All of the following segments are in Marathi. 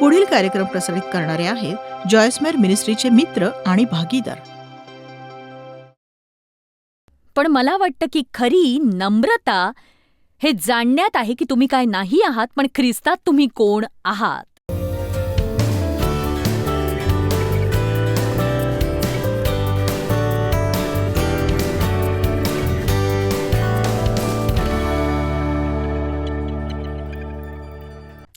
पुढील कार्यक्रम प्रसारित करणारे आहेत जॉयसमेर मिनिस्ट्रीचे मित्र आणि भागीदार. पण मला वाटतं की खरी नम्रता हे जाणण्यात आहे की तुम्ही काय नाही आहात, पण ख्रिस्तात तुम्ही कोण आहात.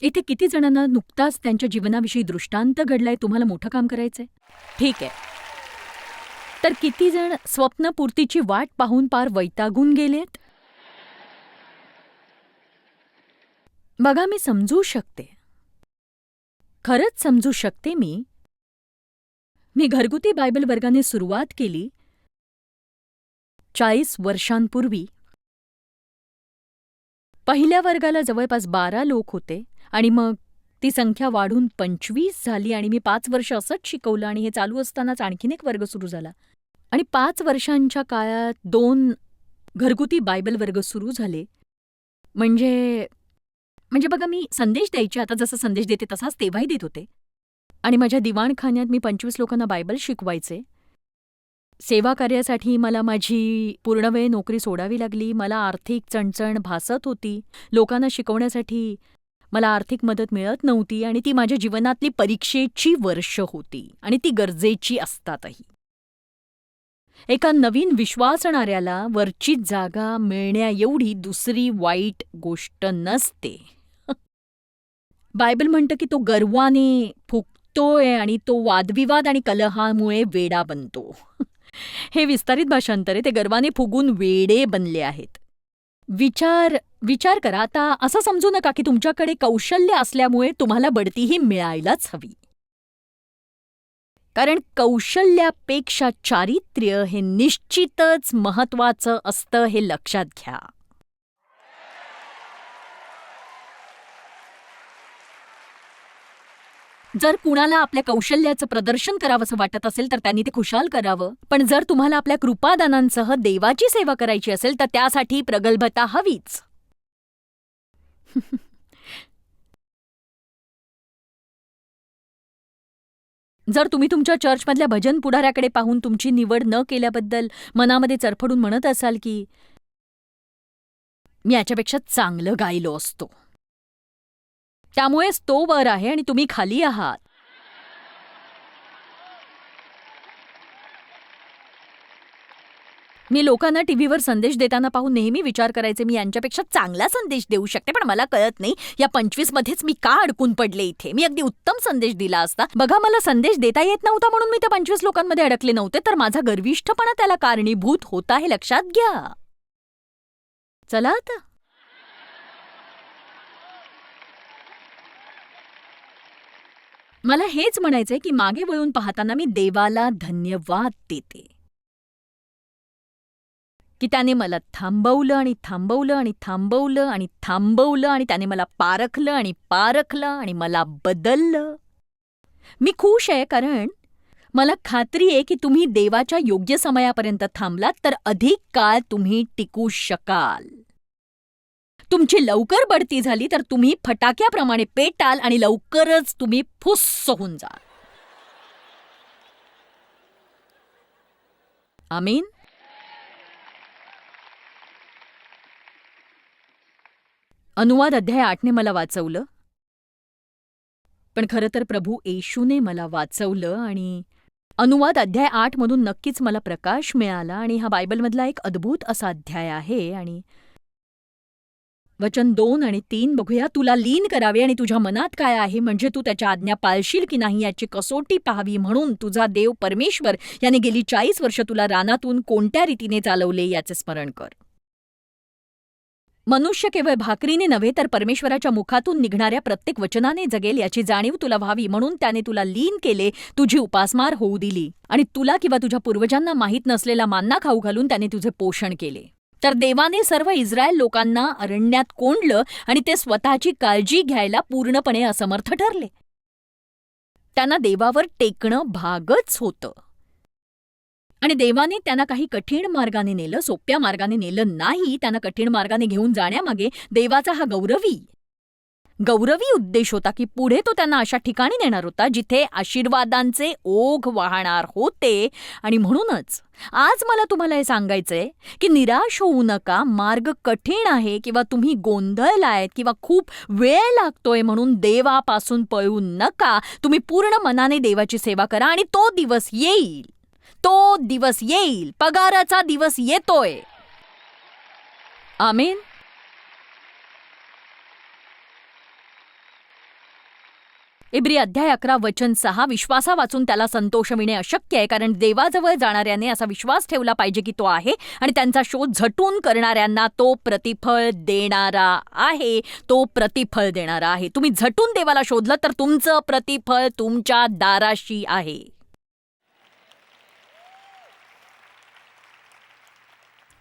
इथे किती जणांना नुकताच त्यांच्या जीवनाविषयी दृष्टांत घडलाय? तुम्हाला मोठं काम करायचंय? ठीक आहे. तर किती जण स्वप्नपूर्तीची वाट पाहून पार वैतागून गेलेत? बघा, मी समजू शकते, खरंच समजू शकते. मी घरगुती बायबल वर्गाने सुरुवात केली 40 वर्षांपूर्वी. पहिल्या वर्गाला जवळपास 12 लोक होते आणि मग ती संख्या वाढून 25 झाली आणि मी 5 वर्ष असंच शिकवलं आणि हे चालू असतानाच आणखीन एक वर्ग सुरू झाला आणि 5 वर्षांच्या काळात 2 घरगुती बायबल वर्ग सुरू झाले. म्हणजे बघा, मी संदेश द्यायचे, आता जसा संदेश देते तसाच तेव्हाही देत होते आणि माझ्या दिवाणखान्यात मी 25 लोकांना बायबल शिकवायचे. सेवा कार्यासाठी मला माझी पूर्णवेळ नोकरी सोडावी लागली. मला आर्थिक चणचण भासत होती. लोकांना शिकवण्यासाठी मला आर्थिक मदत मिळत नव्हती आणि ती माझ्या जीवनातली परीक्षेची वर्ष होती आणि ती गरजेची असतातही. एका नवीन विश्वासणाऱ्याला वरची जागा मिळण्या एवढी दुसरी वाईट गोष्ट नसते. बायबल म्हणतं की तो गर्वाने फुगतोय आणि तो वादविवाद आणि कलहामुळे वेडा बनतो. हे विस्तारित भाषांतर आहे. ते गर्वाने फुगून वेडे बनले आहेत. विचार करा. आता असं समजू नका की तुमच्याकडे कौशल्य असल्यामुळे तुम्हाला बढतीही मिळायलाच हवी, कारण कौशल्यापेक्षा चारित्र्य हे निश्चितच महत्वाचं असतं, हे लक्षात घ्या. जर कुणाला आपल्या कौशल्याचं प्रदर्शन करावंसं वाटत असेल तर त्यांनी ते खुशाल करावं, पण जर तुम्हाला आपल्या कृपादानांसह देवाची सेवा करायची असेल तर त्यासाठी प्रगल्भता हवीच. जर तुम्ही तुमच्या चर्चमधल्या भजन पुढाऱ्याकडे पाहून तुमची निवड न केल्याबद्दल मनामध्ये चरफडून म्हणत असाल की मी याच्यापेक्षा चांगलं गायलो असतो, त्यामुळेच तो वर आहे आणि तुम्ही खाली आहात. मी लोकांना टीव्हीवर संदेश देताना पाहून नेहमी विचार करायचे, मी यांच्यापेक्षा चांगला संदेश देऊ शकते, पण मला कळत नाही या 25 मध्येच मी का अडकून पडले इथे. मी अगदी उत्तम संदेश दिला असता. बघा, मला संदेश देता येत नव्हता म्हणून मी त्या 25 लोकांमध्ये अडकले नव्हते, तर माझा गर्विष्ठपणा त्याला कारणीभूत होता, हे लक्षात घ्या. चला आता, मला हेच म्हणायचंय की मागे वळून पाहताना मी देवाला धन्यवाद देते की त्याने मला थांबवलं आणि थांबवलं आणि थांबवलं आणि थांबवलं आणि त्याने मला पारखलं आणि पारखलं आणि मला बदललं. मी खुश आहे, कारण मला खात्री आहे की तुम्ही देवाच्या योग्य समयापर्यंत थांबलात तर अधिक काळ तुम्ही टिकू शकाल. तुमची लवकर बढती झाली तर तुम्ही फटाक्याप्रमाणे पेटाल आणि लवकरच तुम्ही फुस्स होऊन जाल. आमीन. अनुवाद अध्याय 8ने मला वाचवलं, पण खरं तर प्रभू येशूने मला वाचवलं आणि अनुवाद अध्याय 8 मधून नक्कीच मला प्रकाश मिळाला आणि हा बायबलमधला एक अद्भुत असा अध्याय आहे. आणि वचन 2 आणि 3 बघूया. तुला लीन करावे आणि तुझ्या मनात काय आहे, म्हणजे तू त्याच्या आज्ञा पाळशील की नाही याची कसोटी पाहावी, म्हणून तुझा देव परमेश्वर याने गेली 40 वर्ष तुला रानातून कोणत्या रीतीने चालवले याचे स्मरण कर. मनुष्य केवळ भाकरीने नव्हे तर परमेश्वराच्या मुखातून निघणाऱ्या प्रत्येक वचनाने जगेल याची जाणीव तुला व्हावी, म्हणून त्याने तुला लीन केले, तुझी उपासमार होऊ दिली आणि तुला किंवा तुझ्या पूर्वजांना माहीत नसलेला मान्ना खाऊ घालून त्याने तुझे पोषण केले. तर देवाने सर्व इस्रायल लोकांना अरण्यात कोंडलं आणि ते स्वतःची काळजी घ्यायला पूर्णपणे असमर्थ ठरले. त्यांना देवावर टेकणं भागच होतं आणि देवाने त्यांना काही कठीण मार्गाने नेलं, सोप्या मार्गाने नेलं नाही. त्यांना कठीण मार्गाने घेऊन जाण्यामागे देवाचा हा गौरवी गौरवी उद्देश होता की पुढे तो त्यांना अशा ठिकाणी नेणार होता जिथे आशीर्वादांचे ओघ वाहणार होते. आणि म्हणूनच आज मला तुम्हाला हे सांगायचंय की निराश होऊ नका. मार्ग कठीण आहे किंवा तुम्ही गोंधळलायत किंवा खूप वेळ लागतोय म्हणून देवापासून पळू नका. तुम्ही पूर्ण मनाने देवाची सेवा करा आणि तो दिवस येईल, तो दिवस येईल, पगाराचा दिवस येतोय. आमेन. इब्री अध्याय 11 वचन 6. विश्वासा वाचून त्याला संतोष मिळणे अशक्य आहे, कारण देवाजवळ जाणाऱ्याने असा विश्वास ठेवला पाहिजे की तो आहे आणि त्यांचा शोध झटून करणाऱ्यांना तो प्रतिफळ देणारा आहे. तो प्रतिफळ देणारा आहे. तुम्ही झटून देवाला शोधलं तर तुमचं प्रतिफळ तुमच्या दाराशी आहे.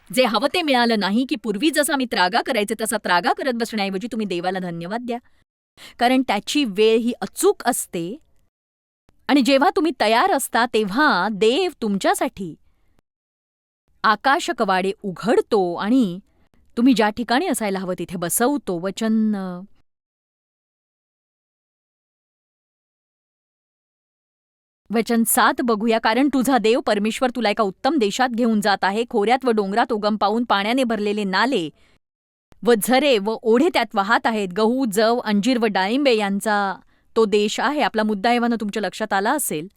जे हवं ते मिळालं नाही की पूर्वी जसा मी त्रागा करायचे तसा त्रागा करत बसण्याऐवजी तुम्ही देवाला धन्यवाद द्या, कारण त्याची वेळ ही अचूक असते. आणि जेव्हा तुम्ही तयार असता तेव्हा देव तुमच्यासाठी आकाशकवाडे उघडतो आणि तुम्ही ज्या ठिकाणी असायला हवं तिथे बसवतो. वचन 7 बघूया. कारण तुझा देव परमेश्वर तुला एका उत्तम देशात घेऊन जात आहे. खोऱ्यात व डोंगरात उगम पावून पाण्याने भरलेले नाले व झरे व ओढे त्यात वाहत आहेत. गहू, जव, अंजीर व डाळिंबे यांचा तो देश आहे. आपला मुद्दा एव्हाना तुमच्या लक्षात आला असेल.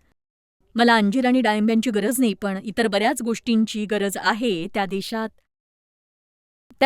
मला अंजीर आणि डाळिंब्यांची गरज नाही, पण इतर बऱ्याच गोष्टींची गरज आहे. त्या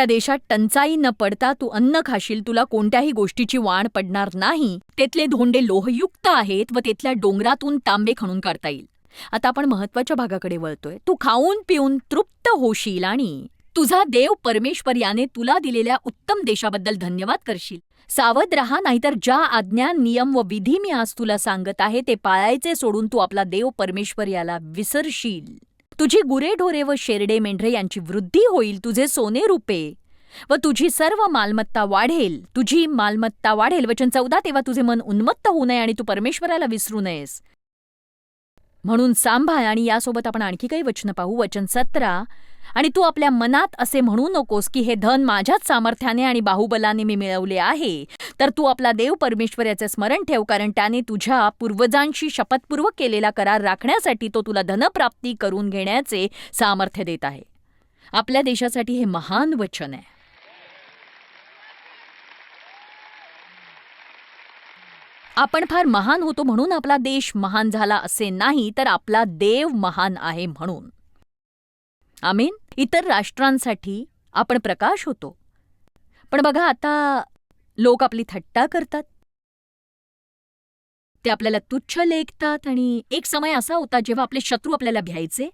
देशात टंचाई न पडता तू अन्न खाशील. तुला कोणत्याही गोष्टीची वाण पडणार नाही. तेथले धोंडे लोहयुक्त आहेत व तेथल्या डोंगरातून तांबे खणून काढता येईल. आता आपण महत्वाच्या भागाकडे वळतोय. तू खाऊन पिऊन तृप्त होशील आणि तुझा देव परमेश्वर याने तुला दिलेल्या उत्तम देशाबद्दल धन्यवाद करशील. सावध रहा, नाहीतर ज्या आज्ञा, नियम व विधी मी आज तुला सांगत आहे ते पाळायचे सोडून तू आपला देव परमेश्वर याला विसरशील. तुझी गुरेढोरे व शेरडे मेंढरे यांची वृद्धी होईल. तुझे सोने रुपे व तुझी सर्व मालमत्ता वाढेल. तुझी मालमत्ता वाढेल. वचन 14. तेव्हा तुझे मन उन्मत्त होऊ नये आणि तू परमेश्वराला विसरू नयेस म्हणून सांभाळ. आणि यासोबत आपण आणखी काही वचनं पाहू. वचन 17. आणि तू आपल्या मनात असे म्हणू नकोस की हे धन माझ्याच सामर्थ्याने आणि बाहुबलाने मी मिळवले आहे. तर तू आपला देव परमेश्वर याचे स्मरण ठेव, कारण त्याने तुझ्या पूर्वजांशी शपथपूर्वक केलेला करार राखण्यासाठी तो तुला धनप्राप्ती करून घेण्याचे सामर्थ्य देत आहे. आपल्या देशासाठी हे महान वचन आहे. आपण फार महान होतो म्हणून आपला देश महान झाला असे नाही, तर आपला देव महान आहे म्हणून. आमेन. इतर राष्ट्रांसाठी आपण प्रकाश होतो. पण बघा, आता लोक आपली थट्टा करतात, ते आपल्याला तुच्छ लेखतात. आणि एक समय असा होता जेव्हा आपले शत्रू आपल्याला भ्यायचे.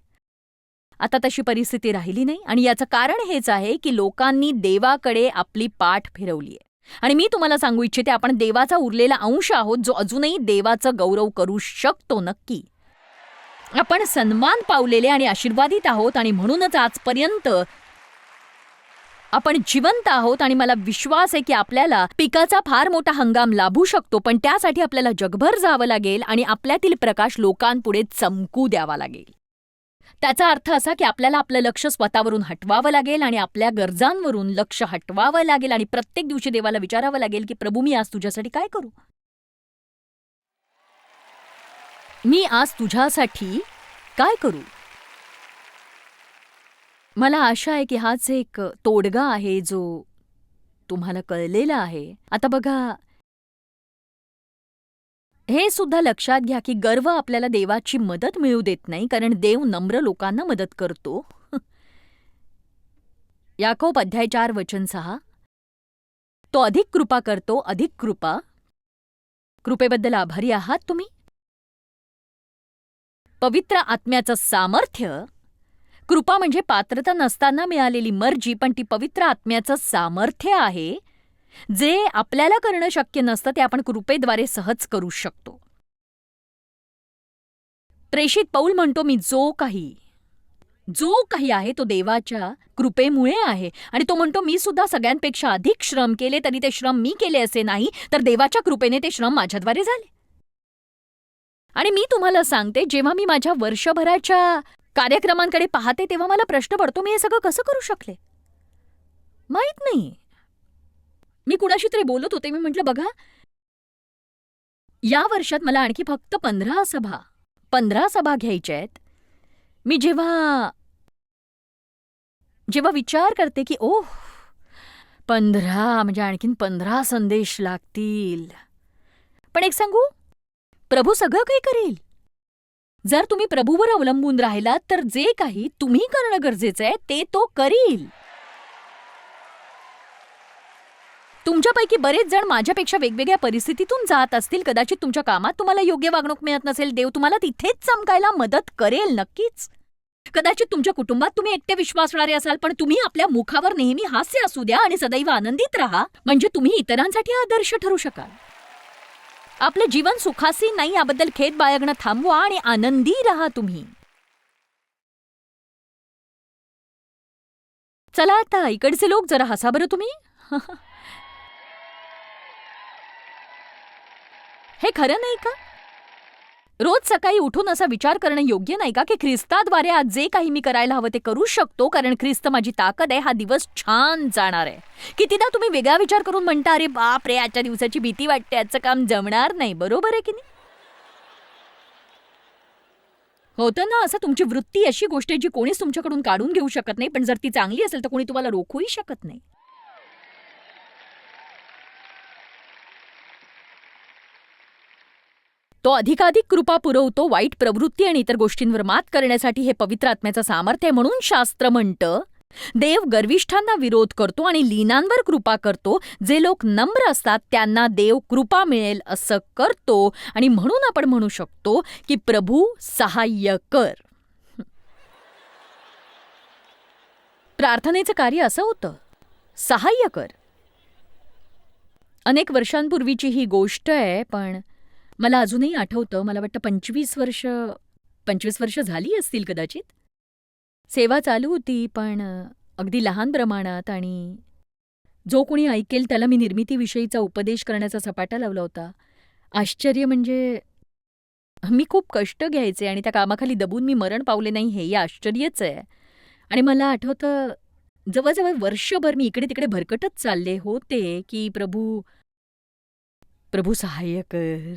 आता तशी परिस्थिती राहिली नाही. आणि याचं कारण हेच आहे की लोकांनी देवाकडे आपली पाठ फिरवली आहे. आणि मी तुम्हाला सांगू इच्छिते, आपण देवाचा उरलेला अंश आहोत जो अजूनही देवाचं गौरव करू शकतो. नक्की आपण सन्मान पावलेले आणि आशीर्वादित आहोत आणि म्हणूनच आजपर्यंत आपण जिवंत आहोत. आणि मला विश्वास आहे की आपल्याला पिकाचा फार मोठा हंगाम लाभू शकतो, पण त्यासाठी आपल्याला जगभर जावं लागेल आणि आपल्यातील प्रकाश लोकांपुढे चमकू द्यावा लागेल. त्याचा अर्थ असा की आपल्याला आपलं लक्ष स्वतःवरून हटवावं लागेल आणि आपल्या गरजांवरून लक्ष हटवावं लागेल आणि प्रत्येक दिवशी देवाला विचारावं लागेल की प्रभू, मी आज तुझ्यासाठी काय करू? मी आज तुझ्यासाठी काय करू? मला आशा आहे की हाच एक तोडगा आहे जो तुम्हाला कळलेला आहे. आता बघा, हे सुद्धा लक्षात घ्या की गर्व आपल्याला देवाची मदत मिळू देत नाही, कारण देव नम्र लोकांना मदत करतो. याकोब अध्याय 4 वचन 6. तो अधिक कृपा करतो, अधिक कृपा. कृपेबद्दल आभारी आहात तुम्ही? पवित्र आत्म्याचं सामर्थ्य. कृपा म्हणजे पात्रता नसताना मिळालेली मर्जी, पण ती पवित्र आत्म्याचं सामर्थ्य आहे. जे आपल्याला करणं शक्य नसतं ते आपण कृपेद्वारे सहज करू शकतो. प्रेषित पौल म्हणतो, मी जो काही आहे तो देवाच्या कृपेमुळे आहे. आणि तो म्हणतो, मी सुद्धा सगळ्यांपेक्षा अधिक श्रम केले, तरी ते श्रम मी केले असे नाही, तर देवाच्या कृपेने ते श्रम माझ्याद्वारे झाले. आणि मी तुम्हाला सांगते, जेव्हा मी माझ्या वर्षभराच्या कार्यक्रमांकडे पाहते तेव्हा मला प्रश्न पडतो, मी हे सगळं कसं करू शकले? माहीत नाही. मी कुणाशी तरी बोलत होते. मी म्हटलं, बघा, या वर्षात मला आणखी फक्त 15 सभा घ्यायच्या आहेत. मी जेव्हा जेव्हा विचार करते की ओह, 15 म्हणजे आणखीन 15 संदेश लागतील. पण एक सांगू, प्रभू सगळं काही करेल. जर तुम्ही प्रभूवर अवलंबून राहिलात तर जे काही तुम्ही करणं गरजेचं आहे ते तो करील. तुमच्यापैकी बरेच जण माझ्यापेक्षा वेगवेगळ्या परिस्थितीतून जात असतील. कदाचित तुमच्या कामात तुम्हाला योग्य वागणूक मिळत नसेल. देव तुम्हाला तिथेच चमकायला मदत करेल नक्कीच. कदाचित तुमच्या कुटुंबात तुम्ही एकटे विश्वासणारे असाल, पण तुम्ही आपल्या मुखावर नेहमी हास्य असू द्या आणि सदैव आनंदित राहा, म्हणजे तुम्ही इतरांसाठी आदर्श ठरू शकाल. आपलं जीवन सुखासी नाही याबद्दल खेद बाळगणं थांबवा आणि आनंदी राहा तुम्ही. चला आता इकडचे लोक जरा हसा बरं तुम्ही. हे खरं नाही का? रोज सकाळी उठून असा विचार करणं योग्य नाही का की ख्रिस्ताद्वारे आज जे काही मी करायला हवं ते करू शकतो, कारण ख्रिस्त माझी ताकद आहे. हा दिवस छान जाणार आहे. कितीदा तुम्ही वेगळा विचार करून म्हणता, अरे बाप रे, आजच्या दिवसाची भीती वाटते, आजचं काम जमणार नाही. बरोबर आहे की नाही? होतं ना असं. तुमची वृत्ती अशी गोष्ट आहे जी कोणीच तुमच्याकडून काढून घेऊ शकत नाही, पण जर ती चांगली असेल तर कोणी तुम्हाला रोखूही शकत नाही. तो अधिकाधिक कृपा पुरवतो वाईट प्रवृत्ती आणि इतर गोष्टींवर मात करण्यासाठी. हे पवित्र आत्म्याचं सामर्थ्य आहे. म्हणून शास्त्र म्हणतं, देव गर्विष्ठांना विरोध करतो आणि लीनांवर कृपा करतो. जे लोक नम्र असतात त्यांना देव कृपा मिळेल असं करतो. आणि म्हणून आपण म्हणू शकतो की प्रभू सहाय्य कर. प्रार्थनेचं कार्य असं होतं, सहाय्य कर. अनेक वर्षांपूर्वीची ही गोष्ट आहे, पण मला अजूनही आठवतं. मला वाटतं 25 वर्ष झाली असतील कदाचित. सेवा चालू होती, पण अगदी लहान प्रमाणात. आणि जो कोणी ऐकेल त्याला मी निर्मितीविषयीचा उपदेश करण्याचा सपाटा लावला होता. आश्चर्य म्हणजे मी खूप कष्ट घ्यायचे आणि त्या कामाखाली दबून मी मरण पावले नाही, हेही आश्चर्यच आहे. आणि मला आठवतं जवळजवळ वर्षभर मी इकडे तिकडे भरकटत चालले होते की प्रभू सहाय्य कर,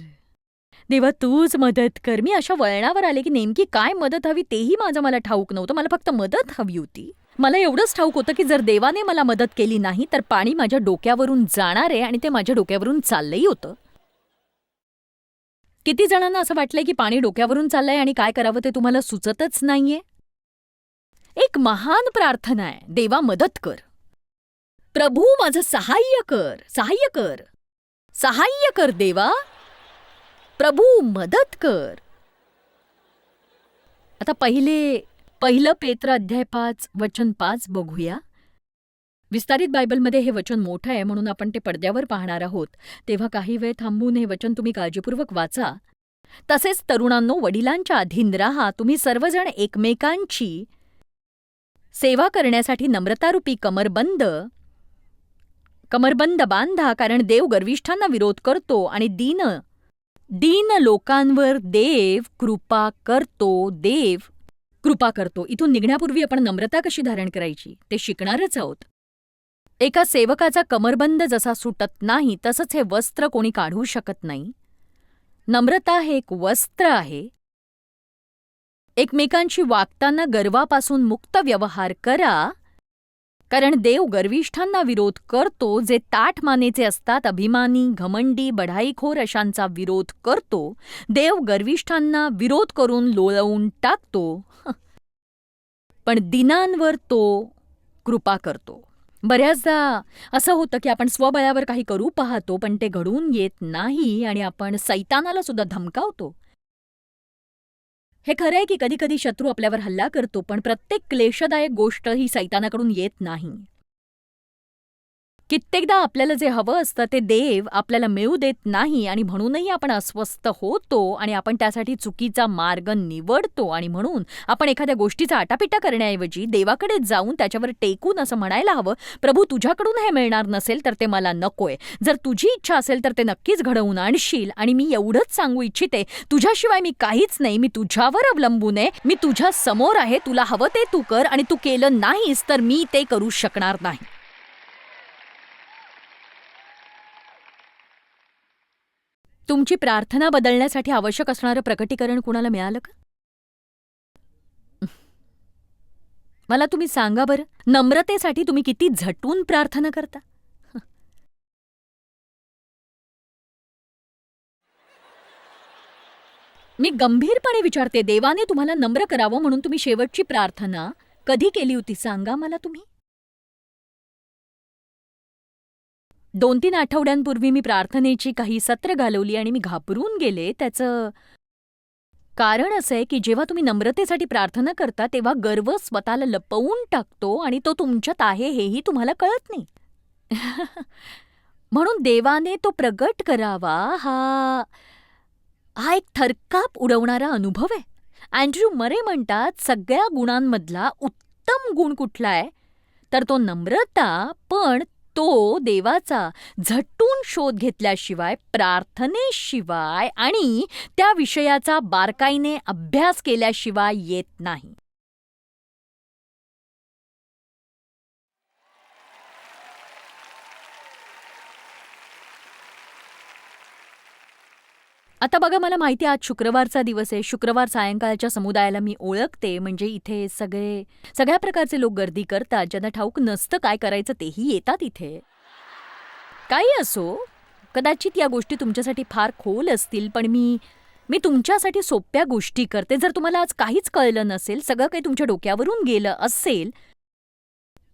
देवा तूच मदत कर. मी अशा वळणावर आले की नेमकी काय मदत हवी तेही मला ठाऊक नव्हतं. मला फक्त मदत हवी होती. मला एवढंच ठाऊक होतं की जर देवाने मला मदत केली नाही तर पाणी माझ्या डोक्यावरून जाणार आहे, आणि ते माझ्या डोक्यावरून चाललंही होतं. किती जणांना असं वाटलंय की पाणी डोक्यावरून चाललंय आणि काय करावं ते तुम्हाला सुचतच नाहीये? एक महान प्रार्थना आहे, देवा मदत कर. प्रभू माझं सहाय्य कर, सहाय्य कर, सहाय्य कर देवा. प्रभू मदत कर. आता पहिलं पेत्र अध्याय 5 वचन 5 बघूया. विस्तारित बायबलमध्ये हे वचन मोठं आहे म्हणून आपण ते पडद्यावर पाहणार आहोत. तेव्हा काही वेळ थांबून हे वचन तुम्ही काळजीपूर्वक वाचा. तसेच तरुणांनो, वडिलांच्या अधीन राहा. तुम्ही सर्वजण एकमेकांची सेवा करण्यासाठी नम्रतारूपी कमरबंद बांधा, कारण देव गर्विष्ठांना विरोध करतो आणि दीन लोकांवर देव कृपा करतो. इथून निघण्यापूर्वी आपण नम्रता कशी धारण करायची ते शिकणारच आहोत. एका सेवकाचा कमरबंद जसा सुटत नाही तसंच हे वस्त्र कोणी काढू शकत नाही. नम्रता हे एक वस्त्र आहे. एकमेकांशी वागताना गर्वापासून मुक्त व्यवहार करा, कारण देव गर्विष्ठांना विरोध करतो. जे ताठ मानेचे असतात, अभिमानी, घमंडी, बढाईखोर अशांचा विरोध करतो. देव गर्विष्ठांना विरोध करून लोळवून टाकतो, पण दीनांवर तो कृपा करतो. बऱ्याचदा असं होतं की आपण स्वबळावर काही करू पाहतो, पण ते घडून येत नाही आणि आपण सैतानाला सुद्धा धमकावतो. हे खरं आहे की कधी कधी शत्रू आपल्यावर हल्ला करतो, पण प्रत्येक क्लेशदायक गोष्ट ही सैतानाकडून येत नाही. कित्येकदा आपल्याला जे हवं असतं ते देव आपल्याला मिळू देत नाही, आणि म्हणूनही आपण अस्वस्थ होतो आणि आपण त्यासाठी चुकीचा मार्ग निवडतो. आणि म्हणून आपण एखाद्या गोष्टीचा आटापिटा करण्याऐवजी देवाकडे जाऊन त्याच्यावर टेकून असं म्हणायला हवं, प्रभू तुझ्याकडून हे मिळणार नसेल तर ते मला नकोय. जर तुझी इच्छा असेल तर ते नक्कीच घडवून आणशील. आणि मी एवढंच सांगू इच्छिते, तुझ्याशिवाय मी काहीच नाही. मी तुझ्यावर अवलंबून आहे. मी तुझ्या समोर आहे. तुला हवं ते तू कर, आणि तू केलं नाहीस तर मी ते करू शकणार नाही. तुमची प्रार्थना बदलण्यासाठी आवश्यक असणारं प्रकटीकरण कुणाला मिळालं का? मला तुम्ही सांगा बरं, नम्रतेसाठी तुम्ही किती झटून प्रार्थना करता? मी गंभीरपणे विचारते, देवाने तुम्हाला नम्र करावं म्हणून तुम्ही शेवटची प्रार्थना कधी केली होती सांगा मला तुम्ही? 2-3 आठवड्यांपूर्वी मी प्रार्थनेची काही सत्र घालवली आणि मी घाबरून गेले. त्याचं कारण असं आहे की जेव्हा तुम्ही नम्रतेसाठी प्रार्थना करता तेव्हा गर्व स्वतःला लपवून टाकतो आणि तो तुमच्यात आहे हेही तुम्हाला कळत नाही. म्हणून देवाने तो प्रगट करावा हा हा एक थरकाप उडवणारा अनुभव आहे. अँड्र्यू मरे म्हणतात सगळ्या गुणांमधला उत्तम गुण कुठला आहे तर तो नम्रता, पण तो देवाचा झटून शोध घेतल्याशिवाय, प्रार्थनेशिवाय आणि त्या विषयाचा बारकाईने अभ्यास केल्याशिवाय येत नाही. आता बघा, मला माहिती आहे आज शुक्रवारचा दिवस आहे. शुक्रवार सायंकाळच्या समुदायाला मी ओळखते, म्हणजे इथे सगळ्या प्रकारचे लोक गर्दी करतात. ज्यांना ठाऊक नसतं काय करायचं तेही येतात इथे. काही असो, कदाचित या गोष्टी तुमच्यासाठी फार खोल असतील, पण मी तुमच्यासाठी सोप्या गोष्टी करते. जर तुम्हाला आज काहीच कळलं नसेल, सगळं काही तुमच्या डोक्यावरून गेलं असेल,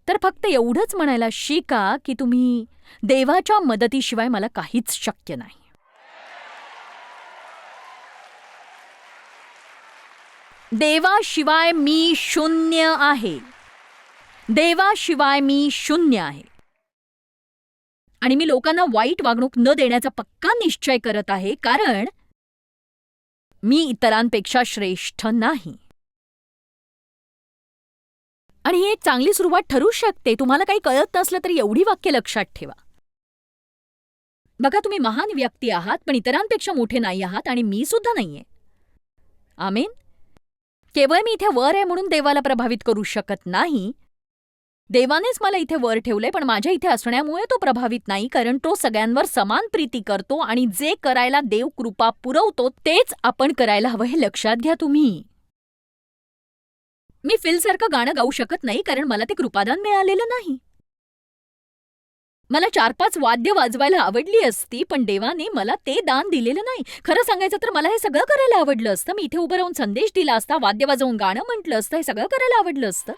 तर फक्त एवढंच म्हणायला शिका की तुम्ही देवाच्या मदतीशिवाय मला काहीच शक्य नाही. देवाशिवाय मी शून्य आहे. देवाशिवाय मी शून्य आहे. आणि मी लोकांना वाईट वागणूक न देण्याचा पक्का निश्चय करत आहे, कारण मी इतरांपेक्षा श्रेष्ठ नाही. आणि ही एक चांगली सुरुवात ठरू शकते. तुम्हाला काही कळत नसलं तरी एवढी वाक्य लक्षात ठेवा. बघा, तुम्ही महान व्यक्ती आहात, पण इतरांपेक्षा मोठे नाही आहात आणि मी सुद्धा नाहीये. आमेन. केवळ मी इथे वर आहे म्हणून देवाला प्रभावित करू शकत नाही. देवानेच मला इथे वर ठेवलंय, पण माझ्या इथे असण्यामुळे तो प्रभावित नाही, कारण तो सगळ्यांवर समान प्रीती करतो आणि जे करायला देव कृपा पुरवतो तेच आपण करायला हवं हे लक्षात घ्या तुम्ही. मी फिलसारखं गाणं गाऊ शकत नाही, कारण मला ते कृपादान मिळालेलं नाही. मला 4-5 वाद्य वाजवायला आवडली असती, पण देवाने मला ते दान दिलेलं नाही. खरं सांगायचं तर मला हे सगळं करायला आवडलं असतं. मी इथे उभं राहून संदेश दिला असता, वाद्य वाजवून गाणं म्हटलं असतं, हे सगळं करायला आवडलं असतं.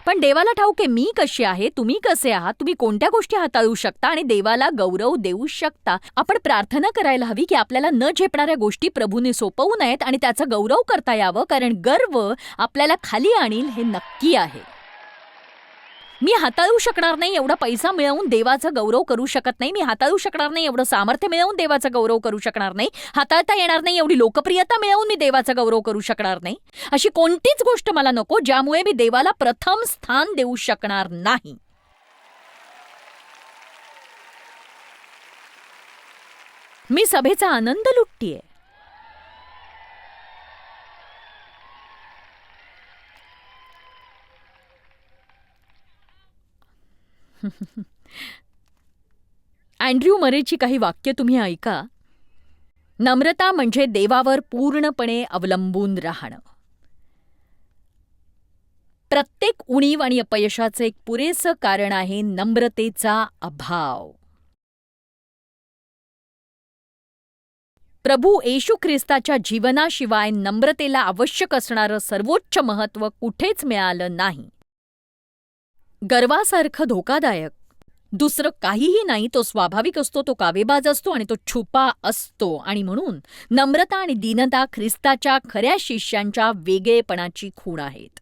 पण देवाला ठाऊक आहे मी कशी आहे, तुम्ही कसे आहात, तुम्ही कोणत्या गोष्टी हाताळू शकता आणि देवाला गौरव देऊ शकता. आपण प्रार्थना करायला हवी की आपल्याला न झेपणाऱ्या गोष्टी प्रभूने सोपवू नयेत आणि त्याचा गौरव करता यावं, कारण गर्व आपल्याला खाली आणील हे नक्की आहे. मी हाताळू शकणार नाही एवढा पैसा मिळवून देवाचा गौरव करू शकत नाही. मी हाताळू शकणार नाही एवढं सामर्थ्य मिळवून देवाचा गौरव करू शकणार नाही. हाताळता येणार नाही एवढी लोकप्रियता मिळवून मी देवाचा गौरव करू शकणार नाही. अशी कोणतीच गोष्ट मला नको ज्यामुळे मी देवाला प्रथम स्थान देऊ शकणार नाही. मी सभेचा आनंद लुटतीये. अँड्र्यू मरेची काही वाक्य तुम्ही ऐका. नम्रता म्हणजे देवावर पूर्णपणे अवलंबून राहणं. प्रत्येक उणीव आणि अपयशाचं एक पुरेसं कारण आहे नम्रतेचा अभाव. प्रभू येशू ख्रिस्ताच्या जीवनाशिवाय नम्रतेला आवश्यक असणारं सर्वोच्च महत्त्व कुठेच मिळालं नाही. गर्वासारखं धोकादायक दुसरं काहीही नाही. तो स्वाभाविक असतो, तो कावेबाज असतो आणि तो छुपा असतो. आणि म्हणून नम्रता आणि दीनता ख्रिस्ताच्या खऱ्या शिष्यांच्या वेगळेपणाची खूण आहेत.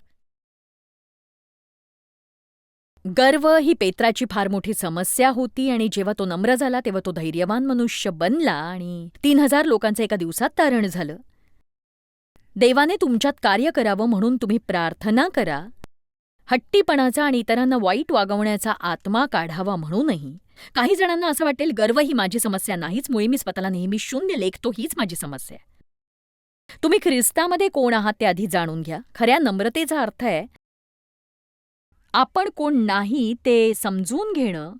गर्व ही पेत्राची फार मोठी समस्या होती आणि जेव्हा तो नम्र झाला तेव्हा तो धैर्यवान मनुष्य बनला आणि 3000 लोकांचं एका दिवसात तारण झालं. देवाने तुमच्यात कार्य करावं म्हणून तुम्ही प्रार्थना करा. हट्टीपणाचा आणि इतरांना वाईट वागवण्याचा आत्मा काढावा म्हणूनही. काही जणांना असं वाटेल गर्व ही माझी समस्या नाहीच, मुळे मी स्वतःला नेहमी शून्य लेखतो हीच माझी समस्या आहे. तुम्ही ख्रिस्तामध्ये कोण आहात ते आधी जाणून घ्या. खऱ्या नम्रतेचा अर्थ आहे आपण कोण नाही ते समजून घेणं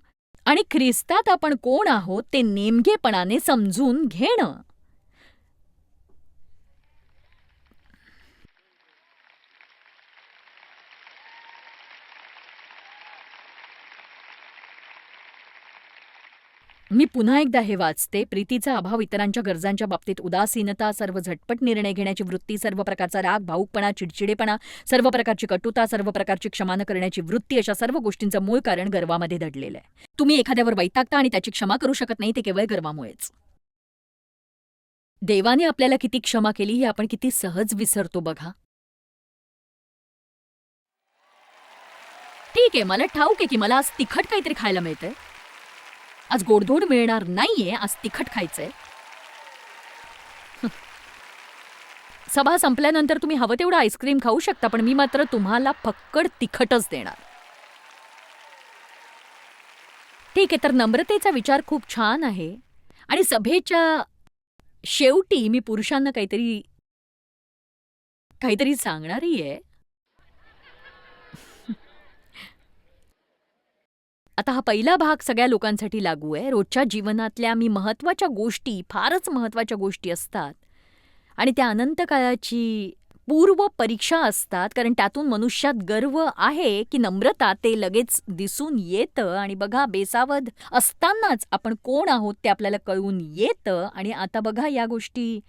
आणि ख्रिस्तात आपण कोण आहोत ते नेमकेपणाने समजून घेणं. मी पुन्हा एकदा हे वाचते. प्रीतीचा अभाव, इतरांच्या गरजांच्या बाबतीत उदासीनता, सर्व झटपट निर्णय घेण्याची वृत्ती, सर्व प्रकारचा राग, भावुकपणा, चिडचिडेपणा, सर्व प्रकारची कटुता, सर्व प्रकारची क्षमा न करण्याची वृत्ती, अशा सर्व गोष्टींचं मूळ कारण गर्वामध्ये दडलेलं आहे. तुम्ही एखाद्यावर वैतागता आणि त्याची क्षमा करू शकत नाही, ते केवळ गर्वामुळेच. देवाने आपल्याला किती क्षमा केली हे आपण किती सहज विसरतो बघा. ठीक आहे, मला ठाऊक आहे की मला आज तिखट काहीतरी खायला मिळतंय. आज गोडधोड मिळणार नाहीये, आज तिखट खायचंय. सभा संपल्यानंतर तुम्ही हवं तेवढं आईस्क्रीम खाऊ शकता, पण मी मात्र तुम्हाला फक्कड तिखटच देणार. ठीक आहे, तर नम्रतेचा विचार खूप छान आहे. आणि सभेच्या शेवटी मी पुरुषांना काहीतरी काहीतरी सांगणारी आहे. आता हा पहिला भाग सगळ्या लोकांसाठी लागू आहे. रोजच्या जीवनातल्या महत्त्वाच्या गोष्टी, फारच महत्त्वाच्या गोष्टी असतात आणि त्या अनंत काळाची पूर्व परीक्षा असतात, कारण त्यातून मनुष्यात गर्व आहे की नम्रता ते लगेच दिसून येतं. आणि बघा, बेसावध असतानाच आपण कोण आहोत ते आपल्याला कळून येतं. आणि आता बघा, या गोष्टी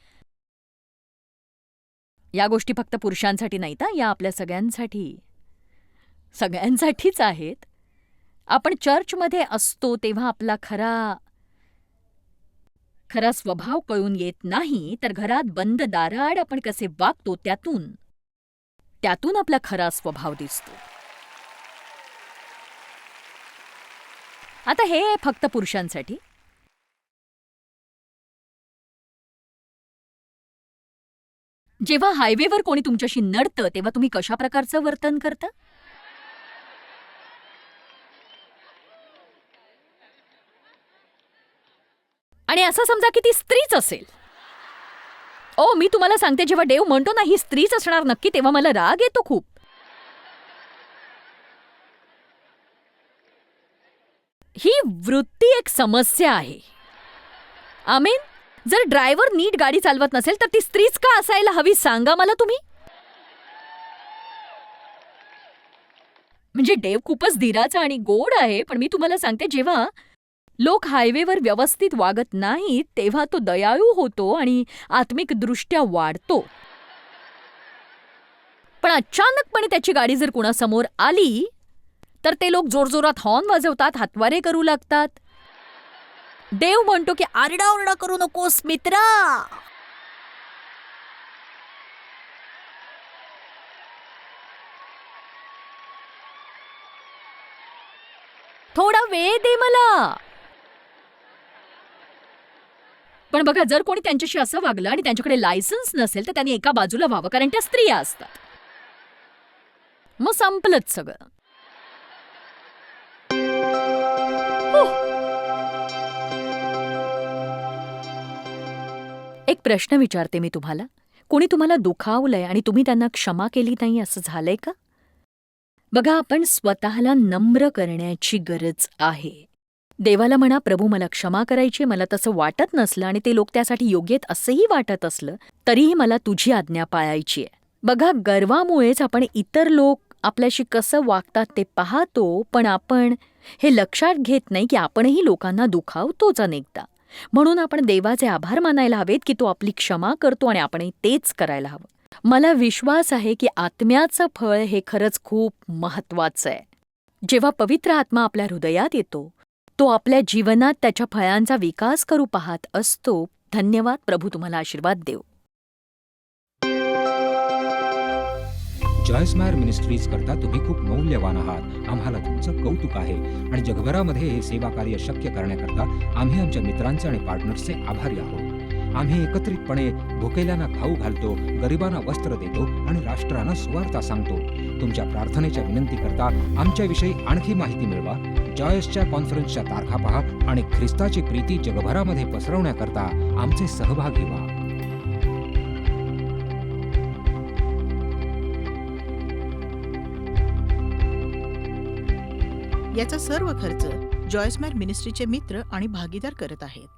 फक्त पुरुषांसाठी नाहीत, या आपल्या सगळ्यांसाठीच आहेत. आपण चर्चमध्ये असतो तेव्हा आपला खरा स्वभाव कळून येत नाही, तर घरात बंद दाराआड आपण कसे वागतो त्यातून आपला खरा स्वभाव दिसतो. आता हे फक्त पुरुषांसाठी. जेव्हा हायवेवर कोणी तुमच्याशी नडतं तेव्हा तुम्ही कशा प्रकारचं वर्तन करता? आणि असं समजा की ती स्त्रीच असेल. मी तुम्हाला सांगते, जेव्हा देव म्हणतो ना ही स्त्रीच असणार नक्की, तेव्हा मला राग येतो खूप. ही वृत्ती एक समस्या आहे. आमेन. जर ड्रायव्हर नीट गाडी चालवत नसेल तर ती स्त्रीच का असायला हवी, सांगा मला तुम्ही. म्हणजे देव खूपच धीराचा आणि गोड आहे, पण मी तुम्हाला सांगते, जेव्हा लोक हायवेवर व्यवस्थित वागत नाहीत तेव्हा तो दयाळू होतो आणि आत्मिकदृष्ट्या वाढतो. पण अचानकपणे त्याची गाडी जर कुणासमोर आली तर ते लोक जोरजोरात हॉर्न वाजवतात, हातवारे करू लागतात. देव म्हणतो की आरडाओरडा करू नकोस मित्रा. थोडा वेळ दे मला. पण बघा, जर कोणी त्यांच्याशी असं वागलं आणि त्यांच्याकडे लायसन्स नसेल तर त्यांनी एका बाजूला व्हावं, कारण त्या स्त्रिया असतात. मग संपलंच सगळं. एक प्रश्न विचारते मी तुम्हाला. कोणी तुम्हाला दुखावलंय आणि तुम्ही त्यांना क्षमा केली नाही, असं झालंय का? बघा, आपण स्वतःला नम्र करण्याची गरज आहे. देवाला म्हणा, प्रभू मला क्षमा करायची, मला तसं वाटत नसलं आणि ते लोक त्यासाठी योग्य आहेत असंही वाटत असलं तरीही मला तुझी आज्ञा पाळायची आहे. बघा, गर्वामुळेच आपण इतर लोक आपल्याशी कसं वागतात ते पाहतो, पण आपण हे लक्षात घेत नाही की आपणही लोकांना दुखावतोच अनेकदा. म्हणून आपण देवाचे आभार मानायला हवेत की तो आपली क्षमा करतो आणि आपणही तेच करायला हवं. मला विश्वास आहे की आत्म्याचं फळ हे खरंच खूप महत्वाचं आहे. जेव्हा पवित्र आत्मा आपल्या हृदयात येतो तो आपल्या जीवनात त्याच्या फळांचा विकास करू पाहत असतो. धन्यवाद. प्रभू तुम्हाला आशीर्वाद देव. जॉयस्मायर मिनिस्ट्रीज करता तुम्ही खूप मौल्यवान आहात. आम्हाला तुमचं कौतुक आहे आणि जगभरामध्ये हे सेवा कार्य शक्य करण्याकरता आम्ही आमच्या मित्रांचे आणि पार्टनर्सचे आभारी आहोत. आम्ही एकत्रितपणे भुकेल्यांना खाऊ घालतो, गरिबांना वस्त्र देतो आणि राष्ट्रांना सुवार्ता सांगतो. तुमच्या प्रार्थनेच्या विनंती करता आमच्याविषयी आणखी माहिती मिळवा. जॉयसच्या कॉन्फरन्सच्या तारखा पहा आणि ख्रिस्ताची प्रीती जगभरामध्ये पसरवण्याकरता आमचे सहभागी व्हा. याचा सर्व खर्च जॉयसमेर मिनिस्ट्रीचे मित्र आणि भागीदार करत आहेत.